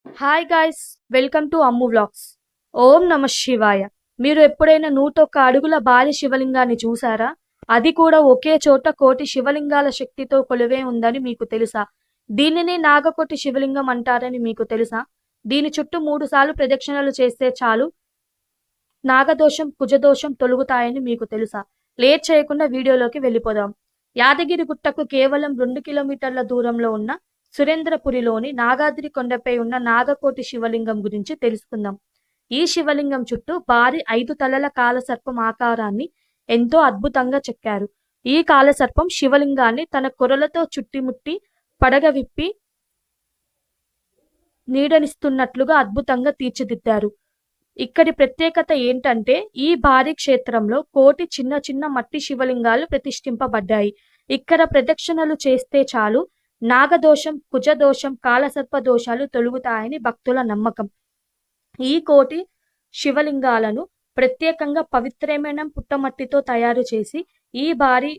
Hi guys, welcome to Ammu vlogs. ఓం నమ శివాయ. మీరు ఎప్పుడైనా 101 అడుగుల భారీ శివలింగాన్ని చూసారా? అది కూడా ఒకే చోట కోటి శివలింగాల శక్తితో కొలువే ఉందని మీకు తెలుసా? దీనిని నాగకోటి శివలింగం అంటారని మీకు తెలుసా? దీని చుట్టూ 3 సార్లు ప్రదక్షిణలు చేస్తే చాలు నాగదోషం, కుజదోషం తొలగుతాయని మీకు తెలుసా? లేట్ చేయకుండా వీడియోలోకి వెళ్ళిపోదాం. యాదగిరి గుట్టకు కేవలం 2 కిలోమీటర్ల దూరంలో ఉన్న సురేంద్రపురిలోని నాగాద్రి కొండపై ఉన్న నాగకోటి శివలింగం గురించి తెలుసుకుందాం. ఈ శివలింగం చుట్టూ భారీ 5 తలల కాలసర్పం ఆకారాన్ని ఎంతో అద్భుతంగా చెక్కారు. ఈ కాలసర్పం శివలింగాన్ని తన కొరలతో చుట్టిముట్టి పడగ విప్పి నీడనిస్తున్నట్లుగా అద్భుతంగా తీర్చిదిద్దారు. ఇక్కడి ప్రత్యేకత ఏంటంటే ఈ భారీ క్షేత్రంలో కోటి చిన్న చిన్న మట్టి శివలింగాలు ప్రతిష్ఠింపబడ్డాయి. ఇక్కడ ప్రదక్షిణలు చేస్తే చాలు నాగదోషం, కుజదోషం, కాలసర్ప దోషాలు తొలగుతాయని భక్తుల నమ్మకం. ఈ కోటి శివలింగాలను ప్రత్యేకంగా పవిత్రమైన పుట్టమట్టితో తయారు చేసి ఈ భారీ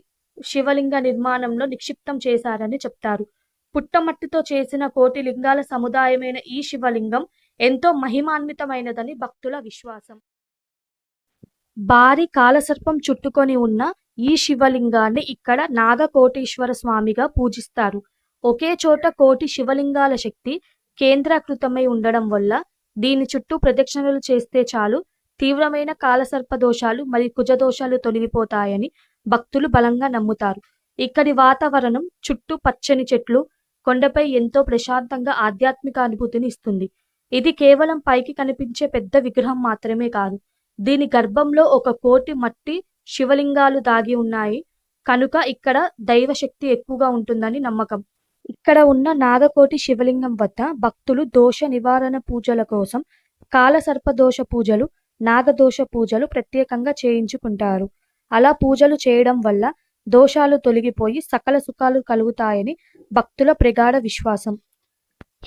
శివలింగ నిర్మాణంలో నిక్షిప్తం చేశారని చెప్తారు. పుట్టమట్టితో చేసిన కోటి లింగాల సముదాయమైన ఈ శివలింగం ఎంతో మహిమాన్వితమైనదని భక్తుల విశ్వాసం. భారీ కాలసర్పం చుట్టుకొని ఉన్న ఈ శివలింగాన్ని ఇక్కడ నాగకోటీశ్వర స్వామిగా పూజిస్తారు. ఒకే చోట కోటి శివలింగాల శక్తి కేంద్రీకృతమై ఉండడం వల్ల దీని చుట్టూ ప్రదక్షిణలు చేస్తే చాలు తీవ్రమైన కాలసర్ప దోషాలు మరియు కుజదోషాలు తొలగిపోతాయని భక్తులు బలంగా నమ్ముతారు. ఇక్కడి వాతావరణం చుట్టూ పచ్చని చెట్లు, కొండపై ఎంతో ప్రశాంతంగా ఆధ్యాత్మిక అనుభూతిని ఇస్తుంది. ఇది కేవలం పైకి కనిపించే పెద్ద విగ్రహం మాత్రమే కాదు. దీని గర్భంలో ఒక కోటి మట్టి శివలింగాలు దాగి ఉన్నాయి కనుక ఇక్కడ దైవశక్తి ఎక్కువగా ఉంటుందని నమ్మకం. ఇక్కడ ఉన్న నాగకోటి శివలింగం వద్ద భక్తులు దోష నివారణ పూజల కోసం కాలసర్ప దోష పూజలు, నాగదోష పూజలు ప్రత్యేకంగా చేయించుకుంటారు. అలా పూజలు చేయడం వల్ల దోషాలు తొలగిపోయి సకల సుఖాలు కలుగుతాయని భక్తుల ప్రగాఢ విశ్వాసం.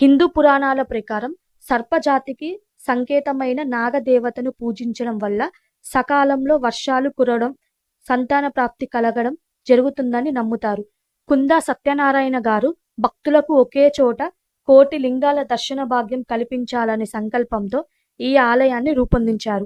హిందూ పురాణాల ప్రకారం సర్పజాతికి సంకేతమైన నాగదేవతను పూజించడం వల్ల సకాలంలో వర్షాలు కురవడం, సంతాన ప్రాప్తి కలగడం జరుగుతుందని నమ్ముతారు. కుందా సత్యనారాయణ గారు భక్తులకు ఒకే చోట కోటి లింగాల దర్శన భాగ్యం కల్పించాలనే సంకల్పంతో ఈ ఆలయాన్ని రూపొందించారు.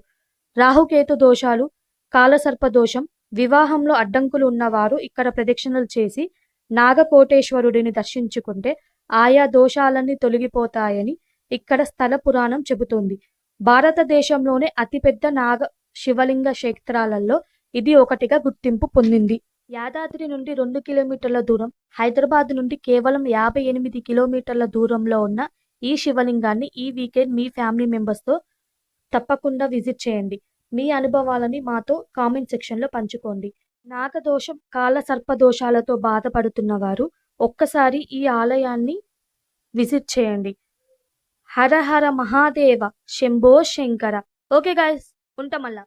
రాహుకేతు దోషాలు, కాలసర్ప దోషం, వివాహంలో అడ్డంకులు ఉన్నవారు ఇక్కడ ప్రదక్షిణలు చేసి నాగకోటేశ్వరుడిని దర్శించుకుంటే ఆయా దోషాలన్నీ తొలగిపోతాయని ఇక్కడ స్థల పురాణం చెబుతోంది. భారతదేశంలోనే అతిపెద్ద నాగ శివలింగ క్షేత్రాలలో ఇది ఒకటిగా గుర్తింపు పొందింది. యాదాద్రి నుండి 2 కిలోమీటర్ల దూరం, హైదరాబాద్ నుండి కేవలం 58 కిలోమీటర్ల దూరంలో ఉన్న ఈ శివలింగాన్ని ఈ వీకెండ్ మీ ఫ్యామిలీ మెంబర్స్తో తప్పకుండా విజిట్ చేయండి. మీ అనుభవాలని మాతో కామెంట్ సెక్షన్లో పంచుకోండి. నాగదోషం, కాలసర్ప దోషాలతో బాధపడుతున్న వారు ఒక్కసారి ఈ ఆలయాన్ని విజిట్ చేయండి. హర హర మహాదేవ, శంభో శంకర. Okay guys, ఉంటామల్లా.